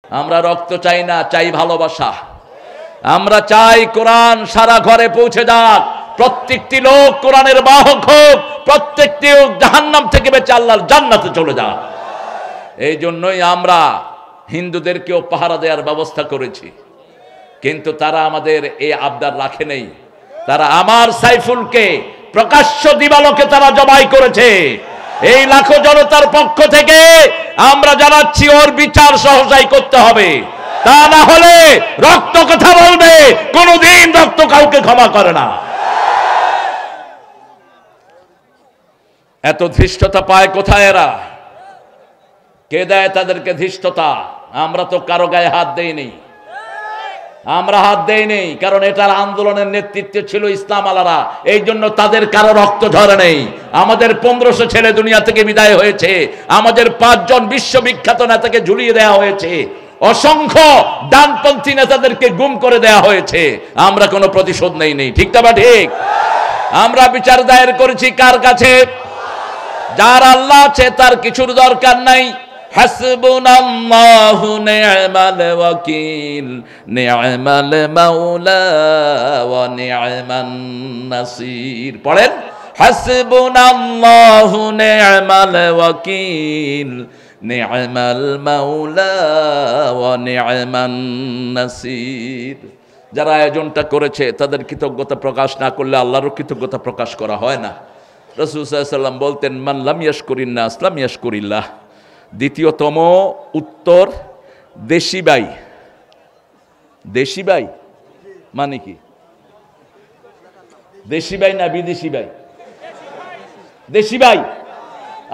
আমরা রক্ত চাই না, চাই ভালোবাসা। আমরা চাই কোরআন সারা ঘরে পৌঁছে যাক, প্রত্যেকটি লোক কোরআনের বাহক হোক, প্রত্যেকটি লোক জাহান্নাম থেকে বেঁচে আল্লাহর জান্নাতে চলে যাক। এই জন্যই আমরা হিন্দুদেরকেও পাহারা দেওয়ার ব্যবস্থা করেছি, কিন্তু তারা আমাদের এই আবদার রাখে নেই। তারা আমার সাইফুলকে প্রকাশ্য দিবালোকে তারা জবাই করেছে। এই লাখো জনতার পক্ষ থেকে আমরা জানাচ্ছি ওর বিচার সহজাই করতে হবে, তা না হলে রক্ত কথা বলবে, কোনদিন রক্ত কাউকে ক্ষমা করে না। এত ধৃষ্টতা পায় কোথায় এরা? কে দেয় তাদেরকে ধৃষ্টতা? আমরা তো কারো গায়ে হাত দেইনি, আমরা হাত দেইনি, কারণ এটার আন্দোলনের নেতৃত্বে ছিল ইসলাম আলারা। এই জন্য তাদের কারো রক্ত ঝরে নেই। আমাদের 1500 ছেলে দুনিয়া থেকে বিদায় হয়েছে, আমাদের 5 জন বিশ্ববিখ্যাত নেতাকে ঝুলিয়ে দেওয়া হয়েছে, অসংখ্য ডানপন্থী নেতাদেরকে গুম করে দেওয়া হয়েছে। আমরা কোনো প্রতিশোধ নেই, ঠিক না? ঠিক। আমরা বিচার দায়ের করেছি কার কাছে? যার আল্লাহ আছে তার কিছুর দরকার নাই। হাসবুনাল্লাহু নি'মাল ওয়াকিল, নি'মাল মাওলা ওয়া নি'মান নাসির। পড়েন, হাসবুনাল্লাহু নি'মাল ওয়াকিল, নি'মাল মাওলা ওয়া নি'মান নাসির। যারা আয়োজনটা করেছে তাদের কৃতজ্ঞতা প্রকাশ না করলে আল্লাহরও কৃতজ্ঞতা প্রকাশ করা হয় না। রাসূল সাল্লাল্লাহু আলাইহি ওয়াসাল্লাম বলতেন, মান লাম ইয়াশকুরিন নাস লাম ইয়াশকুরিল্লাহ। দ্বিতীয়তম উত্তর, দেশি ভাই। দেশি ভাই মানে কি? দেশি ভাই না বিদেশি ভাই? দেশি ভাই।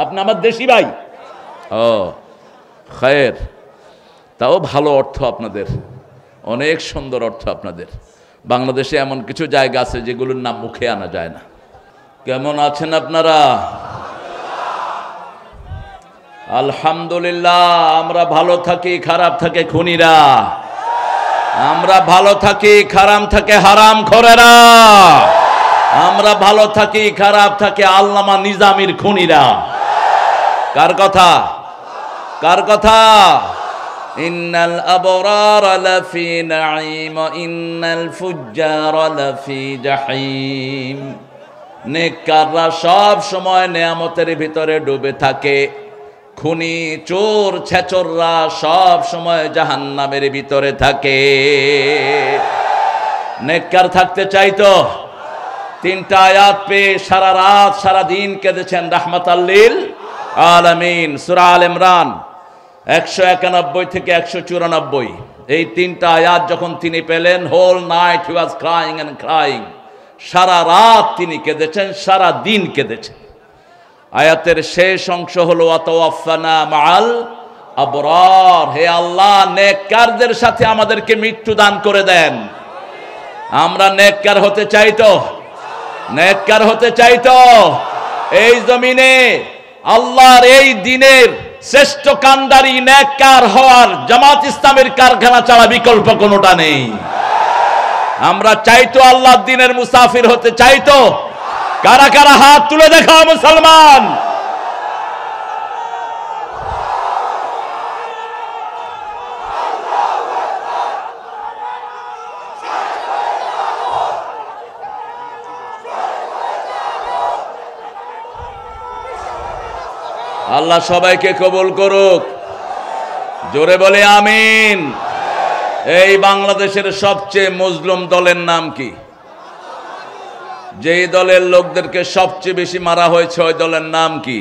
আপনি আমার দেশি ভাই। ও খায়ের, তাও ভালো অর্থ আপনাদের, অনেক সুন্দর অর্থ আপনাদের। বাংলাদেশে এমন কিছু জায়গা আছে যেগুলোর নাম মুখে আনা যায় না। কেমন আছেন আপনারা? আলহামদুলিল্লাহ। আমরা ভালো থাকি, খারাপ থাকে খুনিরা। আমরা ভালো থাকি, খারাপ থাকে হারাম খোরেরা। আমরা ভালো থাকি, খারাপ থাকে আল্লামা নিজামীর খুনিরা। কার কথা? কার কথা? ইন্নাল আবরার লাফি নাঈম ওয়া ইন্নাল ফুজ্জার লাফি জাহিম। নেককাররা সব সময় নেয়ামতের ভিতরে ডুবে থাকে, খুনি চোর ছেচররা সব সময় জাহান্নামের ভিতরে থাকে। নেককার থাকতে চাইতো। 3টা আয়াত পেয়ে সারা রাত সারা দিন কেঁদেছেন রাহমাতাল লিল আলামিন। সূরা আল ইমরান 191 থেকে 194, এই 3টা আয়াত যখন তিনি পেলেন, whole night he was crying and crying. সারা রাত তিনি কেঁদেছেন, সারা দিন কেঁদেছেন। আয়াতের শেষ অংশ হলো ওয়াতাওয়াফানা মাআল আবরার। হে আল্লাহ, নেককারদের সাথে আমাদেরকে মৃত্যু দান করে দেন। আমরা নেককার হতে চাইতো, নেককার হতে চাইতো। এই জমিনে আল্লাহর এই দিনের শ্রেষ্ঠ কান্ডারি নেককার হওয়ার জামাত ইসলামের কারখানা ছাড়া বিকল্প কোনোটা নেই। আমরা চাইতো আল্লাহর দিনের মুসাফির হতে চাইতো। কারা কারা হাত তুলে দেখাও মুসলমান। আল্লাহ সবাইকে কবুল করুক। জোরে বলে আমিন। এই বাংলাদেশের সবচেয়ে মজলুম দলের নাম কি? যেই দলের লোকদেরকে সবচেয়ে বেশি মারা হয়েছে ওই দলের নাম কি?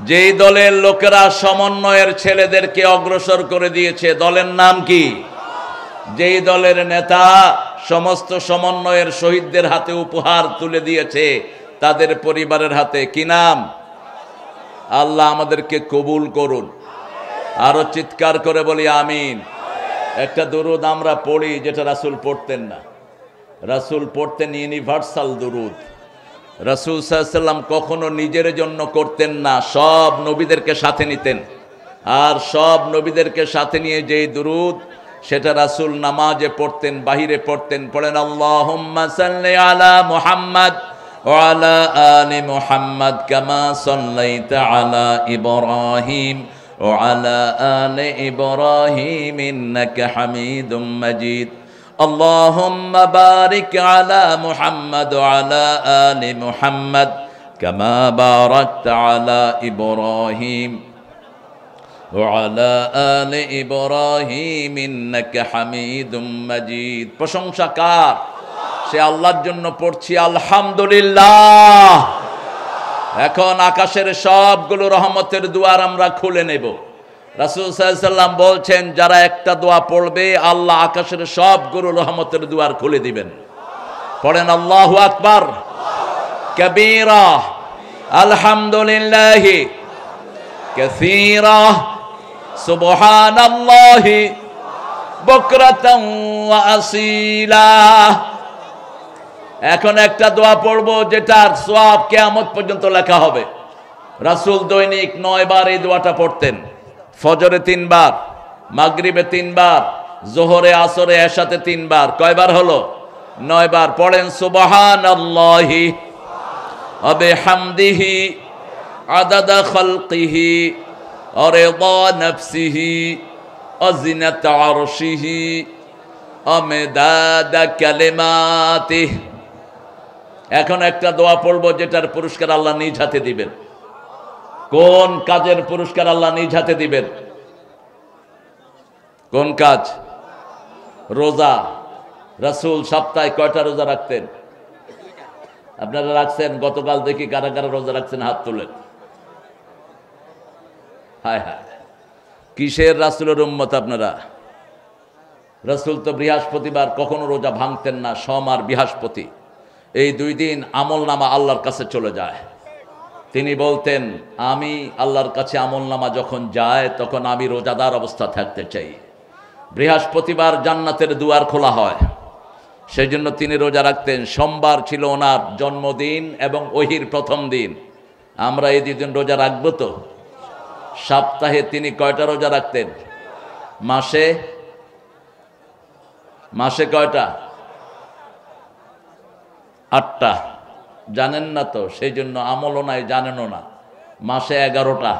যেই দলের লোকেরা সমন্বয়ের ছেলেদেরকে অগ্রসর করে দিয়েছে দলের নাম কি? যেই দলের নেতা সমস্ত সমন্বয়ের শহীদদের হাতে উপহার তুলে দিয়েছে তাদের পরিবারের হাতে, কি নাম? আল্লাহ আমাদেরকে কবুল করুন। আরো চিৎকার করে বলি আমিন। একটা দুরুদ আমরা পড়ি যেটা রাসূল পড়তেন না। রাসূল পড়তেন ইউনিভার্সাল দুরুদ। রাসূল সাল্লাল্লাহু আলাইহি ওয়াসাল্লাম কখনো নিজের জন্য করতেন না, সব নবীদেরকে সাথে নিতেন। আর সব নবীদেরকে সাথে নিয়ে যেই দুরুদ সেটা রাসূল নামাজে পড়তেন, বাহিরে পড়তেন। পড়েন আল্লাহুম্মা সাল্লি আলা মুহাম্মাদ ওয়া আলা আলি মুহাম্মাদ কামা সাল্লাইতা আলা ইব্রাহিম وعلى آل إبراهيم إنك حميد مجيد اللهم بارك على محمد وعلى آل محمد كما باركت على إبراهيم وعلى آل إبراهيم إنك حميد مجيد প্রশংসা কার সে আল্লাহর জন্য পড়ছি আলহামদুলিল্লাহ এখন আকাশের সবগুলো রহমতের দুয়ার আমরা খুলে নেব রাসূল সাল্লাল্লাহু আলাইহি সাল্লাম বলছেন যারা একটা দোয়া পড়বে আল্লাহ আকাশের সবগুলো রহমতের দুয়ার খুলে দিবেন পড়েন আল্লাহু আকবার কবীরা আলহামদুলিল্লাহি কাসীরা সুবহানাল্লাহি বুকরাতান ওয়া আসীলা এখন একটা দোয়া পড়বো যেটার সওয়াব কিয়ামত পর্যন্ত লেখা হবে রাসূল দৈনিক 9 বার এই দোয়াটা পড়তেন ফজরে 3 বার মাগরিবে 3 বার যোহরে আসরে এশাতে 3 বার কয়বার হলো 9 বার পড়েন সুবহানাল্লাহি ওয়া বিহামদিহি আদাদা খালকিহি ওয়া রিদা নাফসিহি ওয়া জিনাতা আরশিহি ওয়া মিদাদা কালিমাতিহি এখন একটা দোয়া পড়বো যেটার পুরস্কার আল্লাহ নিজ হাতে দিবেন কোন কাজের পুরস্কার আল্লাহ নিজ হাতে দিবেন কোন কাজ রোজা রাসূল সপ্তাহে কয়টা রোজা রাখতেন আপনারা রাখছেন গতকাল দেখি কারা কারা রোজা রাখছেন হাত তুলেন হায় হায় কিসের রাসূলের উম্মত আপনারা রাসূল তো বৃহস্পতিবার কখনো রোজা ভাঙতেন না সোম আর বৃহস্পতি এই 2 দিন আমলনামা আল্লাহর কাছে চলে যায় তিনি বলতেন আমি আল্লাহর কাছে আমলনামা যখন যায় তখন আমি রোজাদার অবস্থা থাকতে চাই বৃহস্পতিবার জান্নাতের দুয়ার খোলা হয় সেজন্য তিনি রোজা রাখতেন সোমবার ছিল ওনার জন্মদিন এবং ওহির প্রথম দিন আমরা এই 2 দিন রোজা রাখবো তো সপ্তাহে তিনি কয়টা রোজা রাখতেন মাসে কয়টা 8টা জানেন না তো সেই জন্য আমলও নাই জানেনও না মাসে 11টা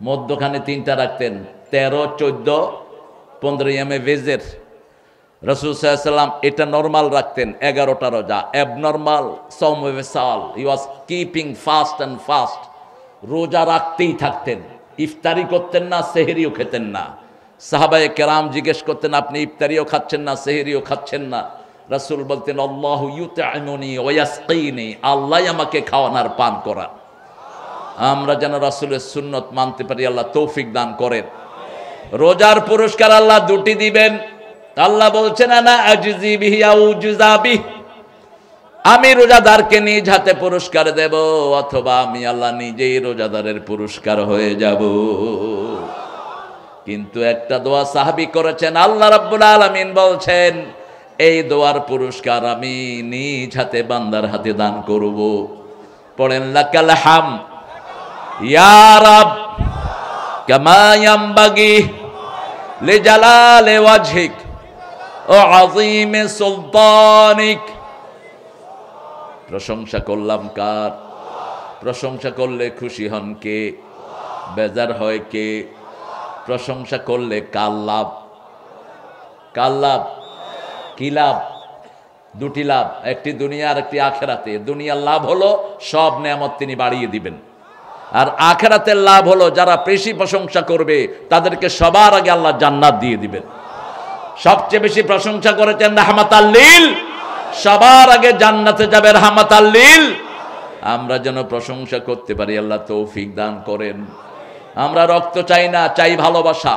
মধ্যখানে 3টা রাখতেন 13, 14, 15 এমএ ভেজের রাসূল সাল্লাল্লাহু আলাইহি সাল্লাম এটা নরমাল রাখতেন 11টা রোজা অ্যাবনরমাল সওম ওয়াসাল he was keeping fast and fast রোজা রাখতেই থাকতেন ইফতারি করতেন না সেহরিও খেতেন না সাহাবায়ে কেরাম জিজ্ঞেস করতেন আপনি ইফতারিও খাচ্ছেন না সেহরিও খাচ্ছেন না রাসূল বলতেন আল্লাহু ইউতআমুনি ওয়া ইয়াসকিনি আল্লাহ আমাকে খাওয়ানোর পান করান আমরা যেন রাসূলের সুন্নাত মানতে পারি আল্লাহ তৌফিক দান করেন রোজার পুরস্কার আল্লাহ 2টি দিবেন আল্লাহ বলছেন আনা আজজি বিহি আও জুযাবি আমি রোজাদারকে নিজ হাতে পুরস্কার দেব অথবা আমি আল্লাহ নিজেই রোজাদারের পুরস্কার হয়ে যাব কিন্তু একটা দোয়া সাহাবী করেছেন আল্লাহ রাব্বুল আলামিন বলছেন এই দোয়ার পুরস্কার আমি নিজ হাতে বান্দার হাতে দান করব পড়েন লাকাল হাম ইয়া রাব কামা ইয়ামবাগি লিজালালি ওয়াজহিক ওয়া আযীমি সুলতানিক প্রশংসা করলাম কার প্রশংসা করলে খুশি হন কে বেজার হয় কে প্রশংসা করলে কার লাভ কি লাভ 2টি লাভ একটি দুনিয়া আর একটি আখিরাতে দুনিয়ার লাভ হলো সব নেয়ামত তিনি বাড়িয়ে দিবেন আর আখিরাতের লাভ হলো যারা বেশি প্রশংসা করবে তাদেরকে সবার আগে আল্লাহ জান্নাত দিয়ে দিবেন সবচেয়ে বেশি প্রশংসা করেছেন রাহমাতাল লিল সবার আগে জান্নাতে যাবে রাহমাতাল লিল আমরা যেন প্রশংসা করতে পারি আল্লাহ তৌফিক দান করেন আমরা রক্ত চাই না চাই ভালোবাসা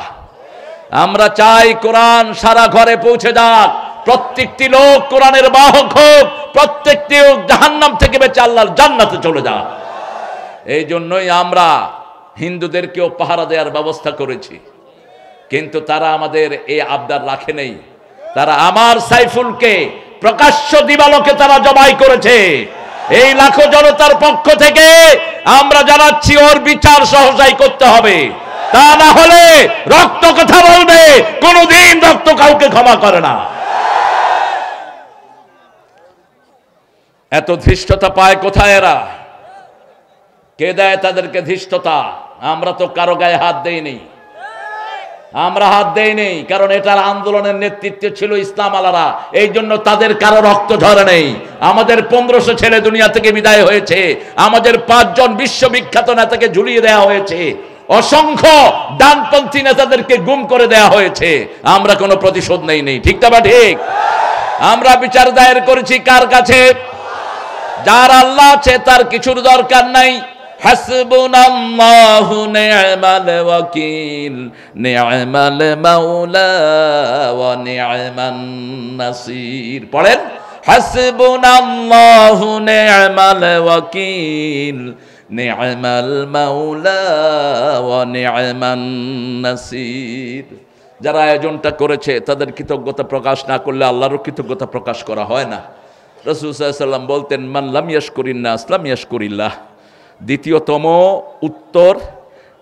আমরা চাই কোরআন সারা ঘরে পৌঁছে যাক প্রত্যেকটি লোক কোরআনের বাহক হোক প্রত্যেকটি লোক জাহান্নাম থেকে বেঁচে আল্লাহর জান্নাতে চলে যাক এই জন্যই আমরা হিন্দুদেরকেও পাহারা দেওয়ার ব্যবস্থা করেছি কিন্তু তারা আমাদের এই আবদার রাখে নেই তারা আমার সাইফুলকে প্রকাশ্য দিবালোকে তারা জবাই করেছে এই লাখো জনতার পক্ষ থেকে আমরা জানাচ্ছি ওর বিচার সহজাই করতে হবে তা না হলে রক্ত কথা বলবে কোনদিন রক্ত কাউকে ক্ষমা করে না এত ধৃষ্টতা পায় কোথায় এরা কে দেয় তাদেরকে ধৃষ্টতা আমরা তো কারো গায়ে হাত দেইনি, আমরা হাত দেইনি, কারণ এটার আন্দোলনের নেতৃত্বে ছিল ইসলাম আলারা, এই জন্য তাদের কারো রক্ত ঝরে নেই। আমাদের 1500 ছেলে দুনিয়া থেকে বিদায় হয়েছে, আমাদের 5 জন বিশ্ববিখ্যাত নেতাকে ঝুলিয়ে দেওয়া হয়েছে, অসংখ্য ডানপন্থী নেতাদেরকে গুম করে দেওয়া হয়েছে, আমরা কোনো প্রতিশোধ নেই। ঠিক তা বা ঠিক? আমরা বিচার দায়ের করেছি কার কাছে? যার আল্লাহ আছে তার কিছুর দরকার নাই। হাসবুনাল্লাহু নি'মাল ওয়াকিল নি'মাল মাওলা ওয়া নি'মান নাসির। পড়েন, হাসবুনাল্লাহু নি'মাল ওয়াকিল নি'মাল মাওলা ওয়া নি'মান নাসির। যারা আয়োজনটা করেছে তাদের কৃতজ্ঞতা প্রকাশ না করলে আল্লাহরও কৃতজ্ঞতা প্রকাশ করা হয় না। রাসূল সাল্লাল্লাহু আলাইহি ওয়াসাল্লাম বলতেন, মান লাম ইয়াশকুরিন নাস লাম ইয়াশকুরিল্লাহ। দ্বিতীয়তম উত্তর,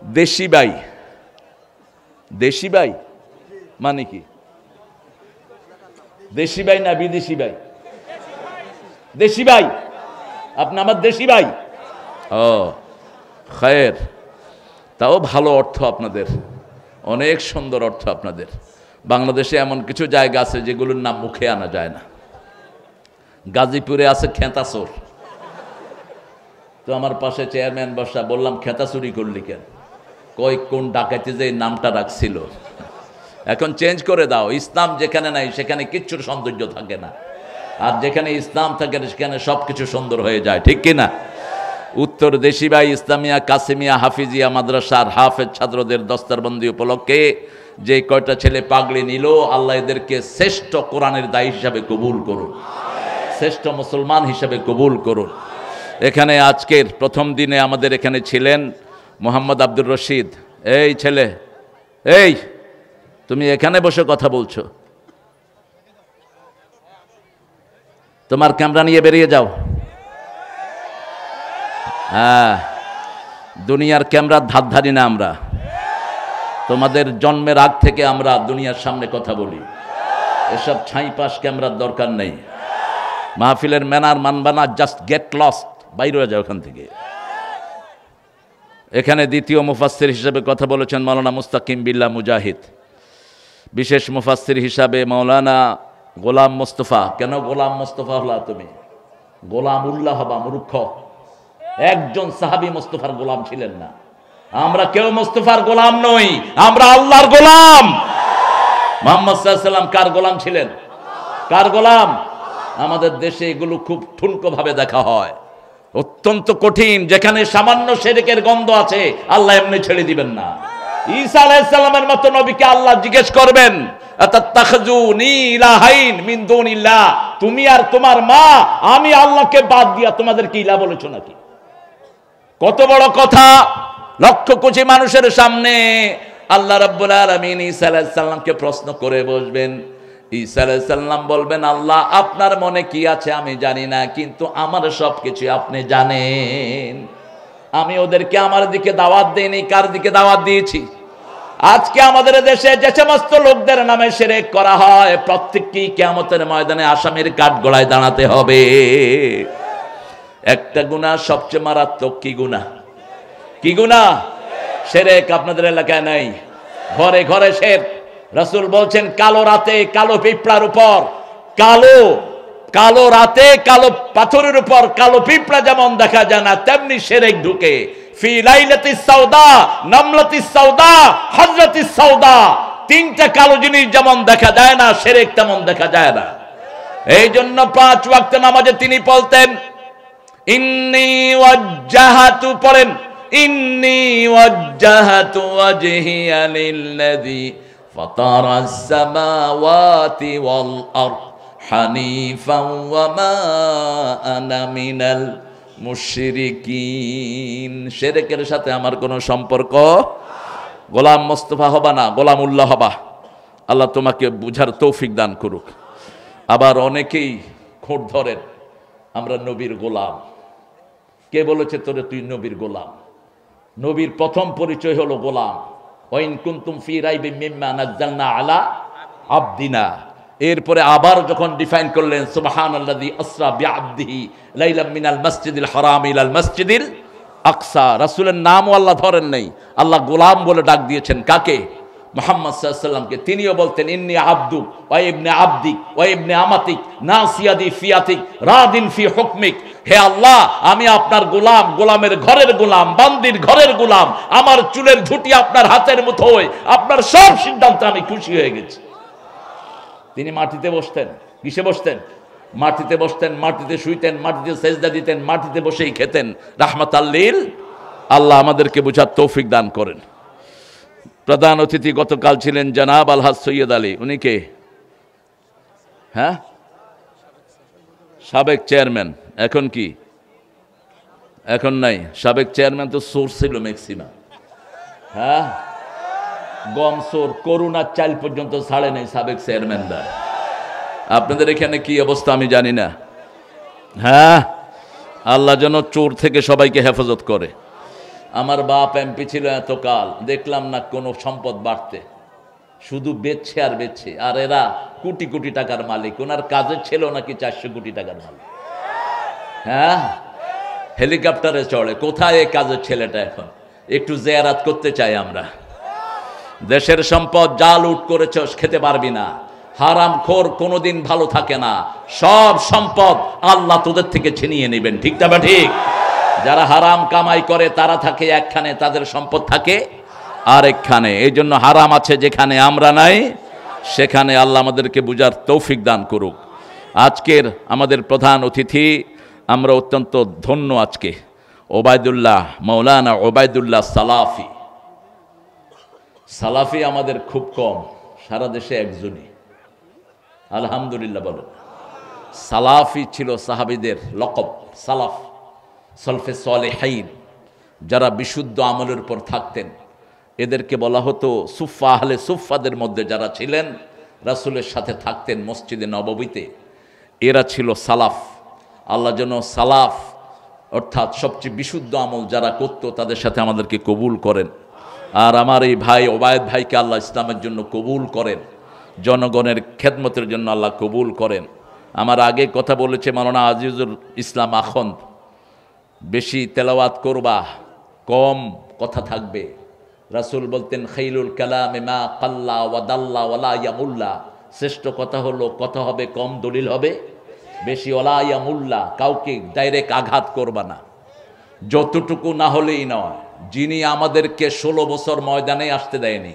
দেশি ভাই। দেশি ভাই মানে কি? দেশি ভাই না বিদেশি ভাই? দেশি ভাই, আপনি আমার দেশি ভাই। ও খায়ের, তাও ভালো অর্থ আপনাদের, অনেক সুন্দর অর্থ আপনাদের। বাংলাদেশে এমন কিছু জায়গা আছে যেগুলোর নাম মুখে আনা যায় না। গাজীপুরে আছে খেতাচোর। তো আমার পাশে চেয়ারম্যান বসা, বললাম খেতা চুরি করলি কেন? কই কোন ডাকাইতে যে নামটা রাখছিল, এখন চেঞ্জ করে দাও। ইসলাম যেখানে নাই সেখানে কিচ্ছুর সৌন্দর্য থাকে না, আর যেখানে ইসলাম থাকে সেখানে সব কিছু সুন্দর হয়ে যায়। ঠিক কিনা? উত্তর, দেশি ভাই ইসলামিয়া কাসিমিয়া হাফিজিয়া মাদ্রাসার হাফেজ ছাত্রদের দস্তারবন্দি উপলক্ষে যে কয়টা ছেলে পাগড়ি নিল, আল্লাহ এদেরকে শ্রেষ্ঠ কোরআনের দায়ী হিসাবে কবুল করুন, শ্রেষ্ঠ মুসলমান হিসাবে কবুল করুন। এখানে আজকের প্রথম দিনে আমাদের এখানে ছিলেন মোহাম্মদ আব্দুর রশিদ। এই ছেলে, এই তুমি এখানে বসে কথা বলছো, তোমার ক্যামেরা নিয়ে বেরিয়ে যাও। হ্যাঁ, দুনিয়ার ক্যামেরার ধার ধারি না আমরা, তোমাদের জন্মের আগ থেকে আমরা দুনিয়ার সামনে কথা বলি। এসব ছাইপাস ক্যামেরার দরকার নেই। মাহফিলের ম্যানার মানবানা, জাস্ট গেট লস্ট, বাইরে হয়ে যাও ওখান থেকে। এখানে দ্বিতীয় মুফাসসির হিসেবে কথা বলেছেন মাওলানা মুস্তাকিম বিল্লাহ মুজাহিদ। বিশেষ মুফাসসির হিসাবে মাওলানা গোলাম মোস্তফা। কেন গোলাম মোস্তফা হলা তুমি? গোলাম উল্লাহ হবা মূর্খ। একজন সাহাবী মোস্তফার গোলাম ছিলেন না। আমরা কেউ মোস্তফার গোলাম নই, আমরা আল্লাহর গোলাম। মুহাম্মদ সাল্লাল্লাহু আলাইহি ওয়াসাল্লাম কার গোলাম ছিলেন? কার গোলাম? আমাদের দেশে এগুলো খুব ঠুনকো ভাবে দেখা হয়, অত্যন্ত কঠিন। যেখানে সামান্য শিরকের গন্ধ আছে আল্লাহ এমনি ছেড়ে দিবেন না। ঈসা আলাইহিস সালামের মতো নবীকে আল্লাহ জিজ্ঞেস করবেন, আতাত্তাখিজুনি ইলাহাইন মিন দুনিল্লাহ, তুমি আর তোমার মা আমি আল্লাহকে বাদ দিয়া তোমাদেরকে ইলাহ বলেছো নাকি? কত বড় কথা! লক্ষ কোটি মানুষের সামনে আল্লাহ রাব্বুল আলামিন ঈসা আলাইহিস সালামকে প্রশ্ন করে বসবেন। ঈসা আলাইহিস সালাম বলবেন, আল্লাহ আপনার মনে কি আছে আমি জানি না, কিন্তু আমার সব কিছু আপনি জানেন। আমি ওদেরকে আমার দিকে দাওয়াত দেইনি, কার দিকে দাওয়াত দিয়েছি? আজকে আমাদের দেশে যে সমস্ত লোকদের নামে শিরক করা হয়, প্রত্যেককেই কিয়ামতের ময়দানে আসামির কাঠগড়ায় দাঁড়াতে হবে। একটা গুনাহ সবচেয়ে মারাত্মক। কি গুনাহ? কি গুনাহ? শিরক আপনাদের এলাকায় নাই, ঘরে ঘরে শিরক। রাসূল বলছেন, কালো রাতে কালো পিঁপড়ার উপর, কালো রাতে কালো পাথরের উপর কালো পিঁপড়া যেমন দেখা যায় না, তেমনি শিরক ঢুকে। ফি লাইলাতিস সাউদা নামলাতিস সাউদা হযরতিস সাউদা, তিনটা কালো জিনিস যেমন দেখা যায় না, শিরক তেমন দেখা যায় না। এই জন্য 5 ওয়াক্ত নামাজে তিনি বলতেন, ইন্নী ওয়াজ্জাহাতু, পড়েন, ইন্নী ওয়াজ্জাহাতু ওয়াজহিয়া লিল্লাযী ফাতারাস সামাওয়াতি ওয়াল আরদ হানিফান ওয়া মা আনা মিনাল মুশরিকিন। শিরকের সাথে আমার কোনো সম্পর্ক। গোলাম মোস্তফা হবা না, গোলাম উল্লাহ হবা। আল্লাহ তোমাকে বুঝার তৌফিক দান করুক। আবার অনেকেই খোঁট ধরেন, আমরা নবীর গোলাম। কে বলেছে তোরে তুই নবীর গোলাম? নবীর প্রথম পরিচয় হলো গোলাম। ওয়াইন কুনতুম ফি রাইবিম মিম্মা নাযালনা আলা আবদিনা। এরপরে আবার যখন ডিফাইন করলেন, সুবহানাল্লাযী আসরা বিআবদিহি লাইলাম মিনাল মাসজিদিল হারাম ইলাল মাসজিদিল আকসা, রাসূলের নামও আল্লাহ ধরেন নাই, আল্লাহ গোলাম বলে ডাক দিয়েছেন কাকে? মুহাম্মদ সাল্লাল্লাহু আলাইহি ওয়াসাল্লামকে। তিনিও বলতেন ইন্নী আবদুক ওয়া ইবনে আবদিক ওয়া ইবনে আমাতিক নাসিয়াদি ফিয়াতিক রাদিন ফি হুকমিক। হে আল্লাহ, আমি আপনার গোলাম, গোলামের ঘরের গোলাম, বান্দির ঘরের গোলাম, আমার চুলের ঝুঁটি আপনার হাতের মুঠোয়, আপনার সব সিদ্ধান্তে আমি খুশি হয়ে গেছি। তিনি মাটিতে বসতেন। কিসে বসতেন? মাটিতে বসতেন, মাটিতে শুইতেন, মাটিতে সেজদা দিতেন, মাটিতে বসেই খেতেন। রাহমাতাল লিল। আল্লাহ আমাদেরকে বুঝার তৌফিক দান করেন। প্রধান অতিথি গতকাল ছিলেন জনাব আলহাজ সৈয়দ আলী। উনি কে? হ্যাঁ, সাবেক চেয়ারম্যান। এখন কি? এখন নাই। সাবেক চেয়ারম্যান তো সোর ছিল ম্যাক্সিমাম। হ্যাঁ, গম সোর, করুণার চাল পর্যন্ত ছাড়ে নেই সাবেক চেয়ারম্যানরা। আপনাদের এখানে কি অবস্থা আমি জানি না। হ্যাঁ, আল্লাহ যেন চোর থেকে সবাইকে হেফাজত করে। আমার বাপ এমপি ছিল এতকাল, দেখলাম না কোনো সম্পদ বাড়তে, শুধু বেচছে আর বেচছে। আর এরা কোটি কোটি টাকার মালিক। ওনার কাজের ছিল নাকি 400 কোটি টাকার মালিক। হ্যাঁ, হেলিকপ্টারে চড়ে। কোথায় এই কাজের ছেলেটা? এখন একটু জিয়ারাত করতে চাই আমরা। দেশের সম্পদ যা লুট করেছ খেতে পারবি না। হারামখোর কোনোদিন ভালো থাকে না। সব সম্পদ আল্লাহ তোদের থেকে ছিনিয়ে নেবেন। ঠিক না বা ঠিক? যারা হারাম কামাই করে তারা থাকে একখানে, তাদের সম্পদ থাকে আরেকখানে। এই জন্য হারাম আছে যেখানে, আমরা নাই সেখানে। আল্লাহ আমাদেরকে বুঝার তৌফিক দান করুক। আজকের আমাদের প্রধান অতিথি, আমরা অত্যন্ত ধন্য আজকে। ওবায়দুল্লাহ, মৌলানা ওবায়দুল্লাহ সালাফি। সালাফি আমাদের খুব কম, সারা দেশে একজনই। আলহামদুলিল্লাহ বলেন। সালাফি ছিল সাহাবীদের লকব। সালাফ, সলফে সালেহীন, যারা বিশুদ্ধ আমলের উপর থাকতেন, এদেরকে বলা হতো সুফা। আহলে সুফাদের মধ্যে যারা ছিলেন, রাসূলের সাথে থাকতেন মসজিদে নববীতে, এরা ছিল সালাফ। আল্লাহ যেন সালাফ অর্থাৎ সবচেয়ে বিশুদ্ধ আমল যারা করত তাদের সাথে আমাদেরকে কবুল করেন। আর আমার এই ভাই ওবায়দ ভাইকে আল্লাহ ইসলামের জন্য কবুল করেন, জনগণের খেদমতের জন্য আল্লাহ কবুল করেন। আমার আগে কথা বলেছে মাওলানা আজিজুল ইসলাম আখন্দ, বেশি তেলাওয়াত করবা, কম কথা থাকবে। রাসূল বলতেন খাইলুল কালামে মা কাল্লা ওয়া দাল্লা ওয়ালা ইয়ামুল্লা। শ্রেষ্ঠ কথা হলো কথা হবে কম, দলিল হবে বেশি। ওয়ালা ইয়ামুল্লা, কাউকে ডাইরেক্ট আঘাত করবা না, যতটুকু না হলেই নয়। যিনি আমাদেরকে 16 বছর ময়দানে আসতে দেয়নি,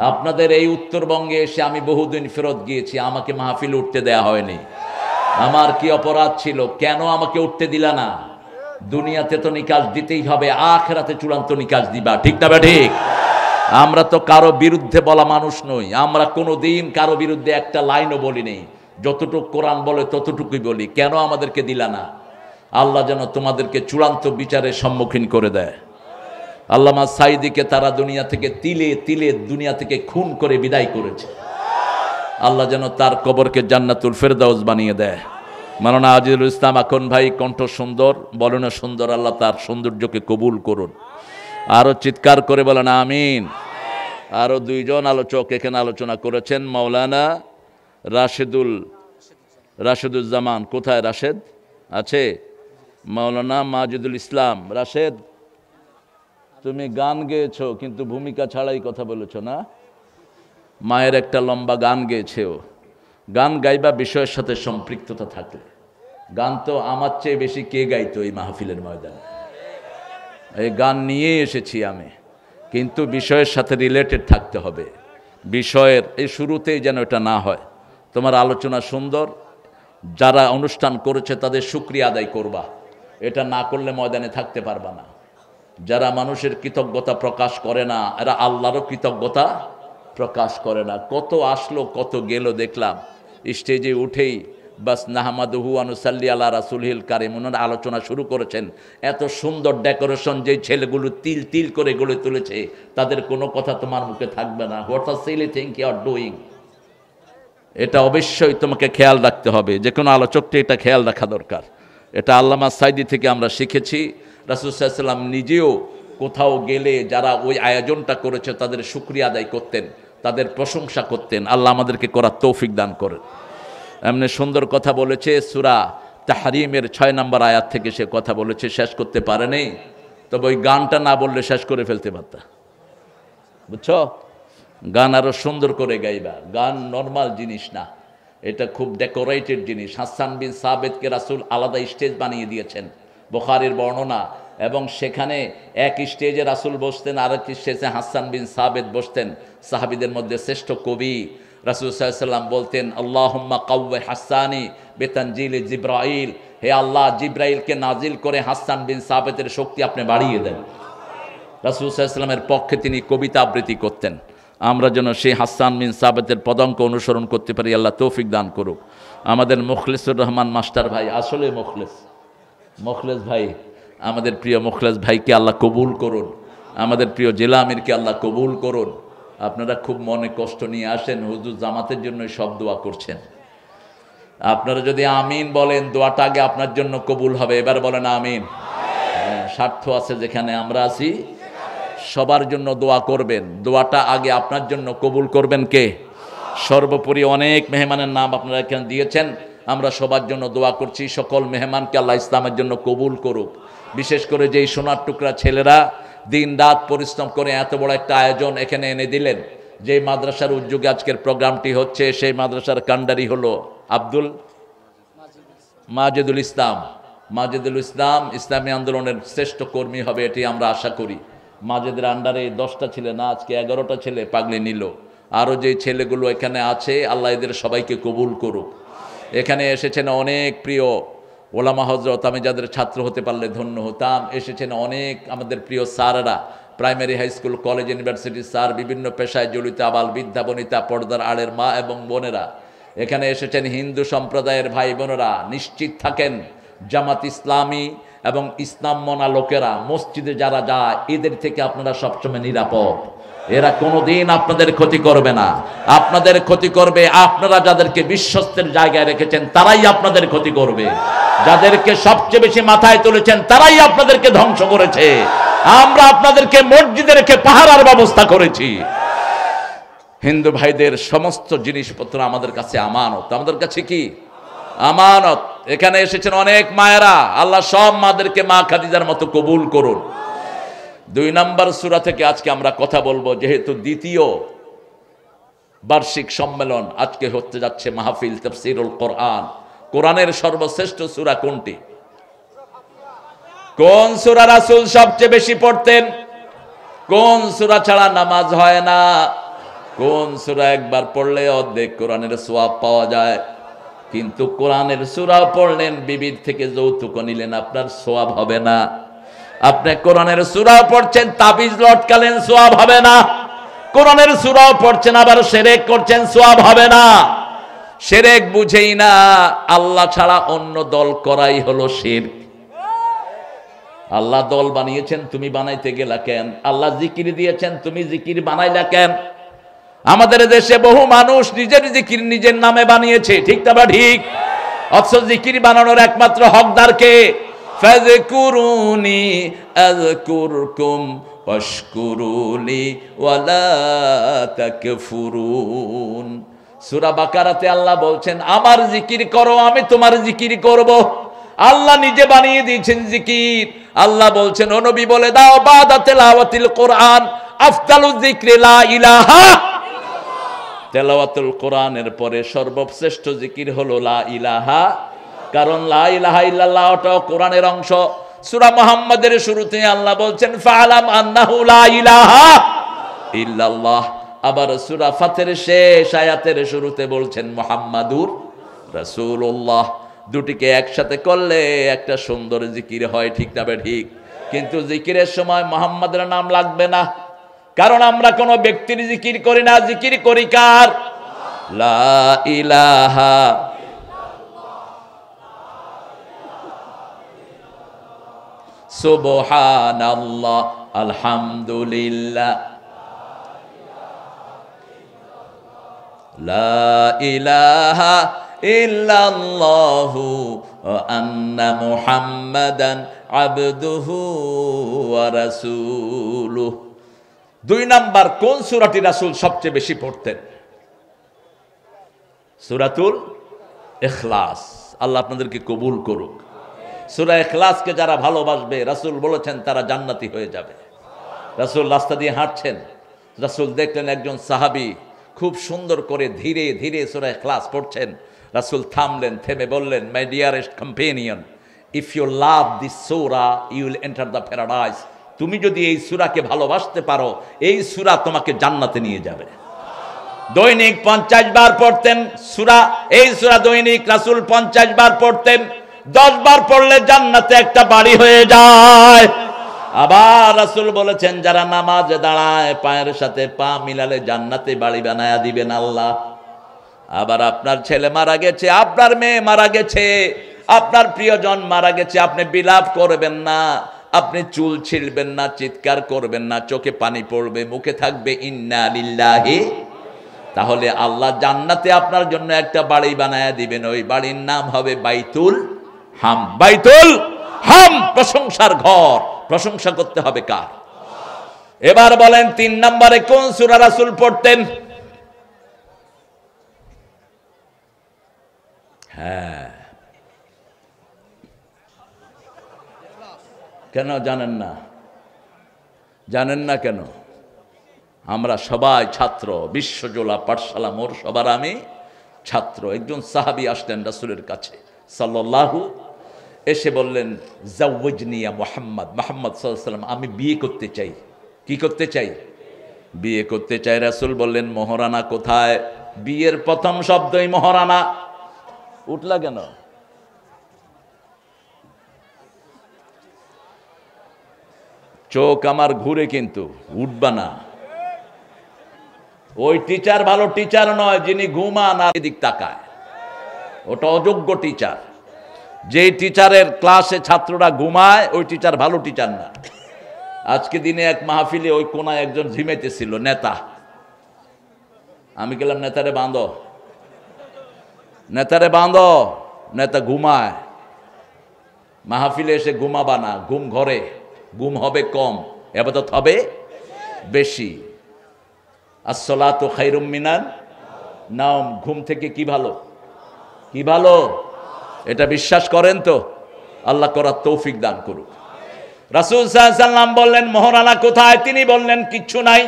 আপনাদের এই উত্তরবঙ্গে এসে আমি বহুদিন ফেরত গিয়েছি, আমাকে মাহফিল উঠতে দেয়া হয়নি। আমার কি অপরাধ ছিল? কেন আমাকে উঠতে দিলা না? দুনিয়াতে তো নিকাশ দিতেই হবে, আখিরাতে চূড়ান্ত নিকাশ দিবা। ঠিক না ঠিক? আমরা তো কারো বিরুদ্ধে বলা মানুষ নই। আমরা কোনোদিন কারো বিরুদ্ধে একটা লাইনও বলি নেই। যতটুকু কোরআন বলে ততটুকুই বলি। কেন আমাদেরকে দিলা না? আল্লাহ যেন তোমাদেরকে চূড়ান্ত বিচারের সম্মুখীন করে দেয়। আল্লামা সাইদিকে তারা দুনিয়া থেকে তিলে তিলে দুনিয়া থেকে খুন করে বিদায় করেছে। আল্লাহ যেন তার কবরকে জান্নাতুল ফেরদাউস বানিয়ে দেয়। মাওলানা আজিজুল ইসলাম আখন ভাই কণ্ঠ সুন্দর, বলনে সুন্দর। আল্লাহ তার সৌন্দর্যকে কবুল করুন। আরও চিৎকার করে বলেন আমিন। আরও দুইজন আলোচক এখানে আলোচনা করেছেন। মাওলানা রাশেদুজ্জামান, কোথায় রাশেদ আছে? মাওলানা মাজিদুল ইসলাম। রাশেদ, তুমি গান গেয়েছো কিন্তু ভূমিকা ছাড়াই কথা বলেছো না? মায়ের একটা লম্বা গান গেয়েছেও। গান গাইবা বিষয়ের সাথে সম্পৃক্ততা থাকলে। গান তো আমার চেয়ে বেশি কে গাইতো এই মাহফিলের ময়দানে? এই গান নিয়ে এসেছি আমি, কিন্তু বিষয়ের সাথে রিলেটেড থাকতে হবে। বিষয়ের এই শুরুতেই যেন এটা না হয়। তোমার আলোচনা সুন্দর, যারা অনুষ্ঠান করেছে তাদের শুকরিয়া আদায় করবা। এটা না করলে ময়দানে থাকতে পারবা না। যারা মানুষের কৃতজ্ঞতা প্রকাশ করে না, এরা আল্লাহরও কৃতজ্ঞতা প্রকাশ করে না। কত আসলো কত গেল দেখলাম। স্টেজে উঠেই বাস নাহমাদুহু ওয়া নুসাল্লি আলা রাসূলিল কারীম, ওনারা আলোচনা শুরু করেছেন। এত সুন্দর ডেকোরেশন, যে ছেলেগুলো তিল তিল করে গড়ে তুলেছে, তাদের কোনো কথা তোমার মুখে থাকবে না। What are silly thing you are doing, এটা অবশ্যই তোমাকে খেয়াল রাখতে হবে। যে কোনো আলোচককে এটা খেয়াল রাখা দরকার। এটা আল্লামা সাইদি থেকে আমরা শিখেছি। রাসূল সাল্লাল্লাহু আলাইহি ওয়াসাল্লাম নিজেও কোথাও গেলে যারা ওই আয়োজনটা করেছে তাদের শুকরিয়া আদায় করতেন, তাদের প্রশংসা করতেন। আল্লাহ আমাদেরকে করার তৌফিক দান করেন। এমনি সুন্দর কথা বলেছে। সূরা তাহরিমের 6 নম্বর আয়াত থেকে সে কথা বলেছে, শেষ করতে পারেনি। তবে ওই গানটা না বললে শেষ করে ফেলতে পারতা, বুঝছো? গান আরো সুন্দর করে গাইবা। গান নর্মাল জিনিস না, এটা খুব ডেকোরেটেড জিনিস। হাসান বিন সাবেতকে রাসূল আলাদা স্টেজ বানিয়ে দিয়েছেন, বুখারীর বর্ণনা। এবং সেখানে এক স্টেজে রাসূল বসতেন, আর এক স্টেজে হাসান বিন সাবেত বসতেন। সাহাবীদের মধ্যে শ্রেষ্ঠ কবি রাসূল সাল্লাল্লাহু আলাইহি ওয়াসাল্লাম বলতেন, আল্লাহুম্মা কাওয়ি হাসানি বিতানজিলি জিব্রাইল, হে আল্লাহ, জিব্রাইলকে নাজিল করে হাসান বিন সাবেতের শক্তি আপনি বাড়িয়ে দেন। রাসূল সাল্লাল্লাহু আলাইহি ওয়াসাল্লামের পক্ষে তিনি কবিতা আবৃত্তি করতেন। আমরা যেন সেই হাসান বিন সাবেতের পদাঙ্ক অনুসরণ করতে পারি, আল্লাহ তৌফিক দান করুক। আমাদের মুখলিসুর রহমান মাস্টার ভাই, আসলে মুখলেস ভাই, আমাদের প্রিয় মুখলেস ভাইকে আল্লাহ কবুল করুন। আমাদের প্রিয় জেলা আমিরকে আল্লাহ কবুল করুন। আপনারা খুব মনে কষ্ট নিয়ে আসেন, হুজুর জামাতের জন্য সব দোয়া করছেন। আপনারা যদি আমিন বলেন, দোয়াটা আগে আপনার জন্য কবুল হবে। এবার বলেন আমিন। স্বার্থ আছে যেখানে আমরা আছি, সবার জন্য দোয়া করবেন। দোয়াটা আগে আপনার জন্য কবুল করবেন কে? সর্বোপরি অনেক মেহমানের নাম আপনারা এখানে দিয়েছেন, আমরা সবার জন্য দোয়া করছি। সকল মেহমানকে আল্লাহ ইসলামের জন্য কবুল করুক। বিশেষ করে যেই সোনার টুকরা ছেলেরা দিন রাত পরিশ্রম করে এত বড় একটা আয়োজন এখানে এনে দিলেন। যেই মাদ্রাসার উদ্যোগে আজকের প্রোগ্রামটি হচ্ছে, সেই মাদ্রাসার কান্ডারি হলো মাজেদুল ইসলাম। ইসলামী আন্দোলনের শ্রেষ্ঠ কর্মী হবে, এটি আমরা আশা করি। মাজেদের আন্ডারে 10টা ছেলে না, আজকে 11টা ছেলে পাগলি নিল। আরও যে ছেলেগুলো এখানে আছে, আল্লাহ এদের সবাইকে কবুল করুক। এখানে এসেছেন অনেক প্রিয় ওলামা হজরত, আমি যাদের ছাত্র হতে পারলে ধন্য হতাম। এসেছেন অনেক আমাদের প্রিয় স্যারেরা, primary, high school, college, university sir, বিভিন্ন পেশায় জড়িত আবাল বৃদ্ধা বনিতা, পর্দার আড়ের মা এবং বোনেরা। এখানে এসেছেন হিন্দু সম্প্রদায়ের ভাই বোনেরা। নিশ্চিত থাকেন, জামাত ইসলামী এবং ইসলাম মনা লোকেরা মসজিদে যারা যায়, এদের থেকে আপনারা সবসময় নিরাপদ। এরা কোনোদিন আপনাদের ক্ষতি করবে না। আপনাদের ক্ষতি করবে আপনারা যাদেরকে বিশ্বস্তের জায়গায় রেখেছেন, তারাই আপনাদের ক্ষতি করবে। যাদেরকে সবচেয়ে বেশি মাথায় তুলেছেন, তারাই আপনাদেরকে ধ্বংস করেছে। আমরা আপনাদেরকে মসজিদে রেখে পাহারার ব্যবস্থা করেছি। হিন্দু ভাইদের সমস্ত জিনিসপত্র আমাদের কাছে আমানত। আমাদের কাছে কি আমানত। এখানে এসেছেন অনেক মায়েরা, আল্লাহ সব মাদেরকে মা খাদিজার মতো কবুল করুন। 2 নম্বর সূরা থেকে আজকে আমরা কথা বলবো, যেহেতু দ্বিতীয় বার্ষিক সম্মেলন আজকে হতে যাচ্ছে, মাহফিল তাফসীরুল কোরআন। কোরআনের সর্বশ্রেষ্ঠ সূরা কোনটি? কোন সূরা রাসূল সবচেয়ে বেশি পড়তেন? কোন সূরা ছাড়া নামাজ হয় না? কোন সূরা একবার পড়লে অর্ধেক কোরআনের সওয়াব পাওয়া যায়? কিন্তু কোরআনের সূরা পড়লেন, বিবির থেকে যৌতুক নিলেন, আপনার সওয়াব হবে না। আপনি কোরআনের সূরা পড়ছেন, তাবিজ লটকালেন, সওয়াব হবে না। কোরআনের সূরা পড়ছেন, আবার শিরক করছেন, সওয়াব হবে না। শিরক বুঝেই না, আল্লাহ ছাড়া অন্য দল করাই হলো শিরক। আল্লাহ দল বানিয়েছেন, তুমি বানাইতে গেলা কেন? আল্লাহ জিকির দিয়েছেন, তুমি জিকির বানাইলা কেন? আমাদের দেশে বহু মানুষ নিজের জিকির নিজের নামে বানিয়েছে, ঠিক না? ঠিক। অথচ জিকির বানানোর একমাত্র হকদার কে? ফাযকুরুনি আযকুরকুম ওয়াশকুরুলি ওয়ালা তাকফুরুন। সূরা বাকারাতে আল্লাহ বলছেন, আমার জিকির করো, আমি তোমার জিকির করব। আল্লাহ নিজে বানিয়ে দিয়েছেন জিকির। আল্লাহ বলছেন, ও নবী বলে দাও, বাদা তিলাওয়াতিল কোরআন আফদালুয যিকরি লা ইলাহা। তেলাওয়াতুল কোরআনের পরে সর্বশ্রেষ্ঠ জিকির হলো লা ইলাহা। কারণ লা ইলাহা ইল্লাল্লাহ ওটাও কোরআনের অংশ। সূরা মুহাম্মাদের শুরুতে আল্লাহ বলছেন, ফাআলাম আন্নাহু লা ইলাহা ইল্লাল্লাহ। আবার সূরা ফাতির শেষ আয়াতের শুরুতে বলছেন মুহাম্মাদুর রাসূলুল্লাহ। দুটিকে একসাথে করলে একটা সুন্দর জিকির হয়, ঠিক না? ঠিক। কিন্তু জিকিরের সময় মুহাম্মাদের নাম লাগবে না, কারণ আমরা কোন ব্যক্তির জিকির করি না, জিকির করি কার? লা ইলাহা সুবহানাল্লাহ আলহামদুলিল্লাহ লা ইলাহা ইল্লাল্লাহু ওয়া আন্না মুহাম্মাদান আবদুহু ওয়া রাসূলুহু। 2 নাম্বার, কোন সূরাটি রাসূল সবচেয়ে বেশি পড়তেন? সূরাতুল ইখলাস। আল্লাহ আপনাদেরকে কবুল করুক। সূরা ইখলাসকে যারা ভালোবাসবে রাসূল বলেছেন তারা জান্নাতি হয়ে যাবে। রাসূল রাস্তা দিয়ে হাঁটছেন, রাসূল দেখলেন একজন সাহাবী খুব সুন্দর করে ধীরে ধীরে সূরা ইখলাস পড়ছেন। রাসূল থামলেন, থেমে বললেন, my dearest companion, if you love this সূরা you will enter the paradise. তুমি যদি এই সূরাকে ভালোবাসতে পারো, এই সূরা তোমাকে জান্নাতে নিয়ে যাবে। দৈনিক 50 বার পড়তেন সূরা, এই সূরা দৈনিক রাসূল 50 বার পড়তেন। 10 বার পড়লে জান্নাতে একটা বাড়ি হয়ে যায়। আবার রাসূল বলেছেন, যারা নামাজে দাঁড়ায় পায়ের সাথে পা মিলালে জান্নাতে বাড়ি বানায়া দিবেন আল্লাহ। আবার আপনার ছেলে মারা গেছে, আপনার মেয়ে মারা গেছে, আপনার প্রিয়জন মারা গেছে, আপনি বিলাপ করবেন না, আপনি চুল ছিঁড়বেন না, চিৎকার করবেন না, চোখে পানি পড়বে, মুখে থাকবে ইন্না লিল্লাহি। তাহলে আল্লাহ জান্নাতে আপনার জন্য একটা বাড়ি বানায়া দিবেন। ওই বাড়ির নাম হবে বাইতুল হাম। বাইতুল হাম, প্রশংসার ঘর। প্রশংসা করতে হবে কার? এবার বলেন 3 নম্বরে কোন সূরা রাসূল পড়তেন? হ্যাঁ, কেন জানেন না? জানেন না কেন? আমরা সবাই ছাত্র, বিশ্বজোলা পাঠশালা মোর সবার আমি ছাত্র। একজন সাহাবী আসলেন রাসূলের কাছে সাল্লাল্লাহু, এসে বললেন, জাওয়াজনি ইয়া মুহাম্মদ, মুহাম্মদ সাল্লাল্লাহু আলাইহি ওয়াসাল্লাম, আমি বিয়ে করতে চাই। কি করতে চাই? বিয়ে করতে চাই। রাসূল বললেন, মোহরানা কোথায়? বিয়ের প্রথম শব্দই মোহরানা। উঠলা কেন? চোখ আমার ঘুরে, কিন্তু উঠবা না। ওই টিচার ভালো টিচার নয় যিনি ঘুমান আর এদিক তাকায়, ওটা অযোগ্য টিচার। যেই টিচারের ক্লাসে ছাত্ররা ঘুমায় ওই টিচার ভালো টিচার না। আজকে দিনে এক মাহফিলে ওই কোনায় একজন ঝিমাইতেছিল, নেতা। আমি গেলাম, নেতারে বাঁধো, নেতারে বাঁধো, নেতা ঘুমায়। মাহফিলে এসে ঘুমাবা না, ঘুম ঘরে, ঘুম হবে কম, ইবাদত হবে বেশি। আসসালাতু খায়রুম মিনান নাওম, ঘুম থেকে কি ভালো? কি ভালো? এটা বিশ্বাস করেন তো? আল্লাহ করার তৌফিক দান করুক। রাসূল সাল্লাল্লাহু আলাইহি ওয়াসাল্লাম বললেন, মোহরানা কোথায়? তিনি বললেন, কিচ্ছু নাই।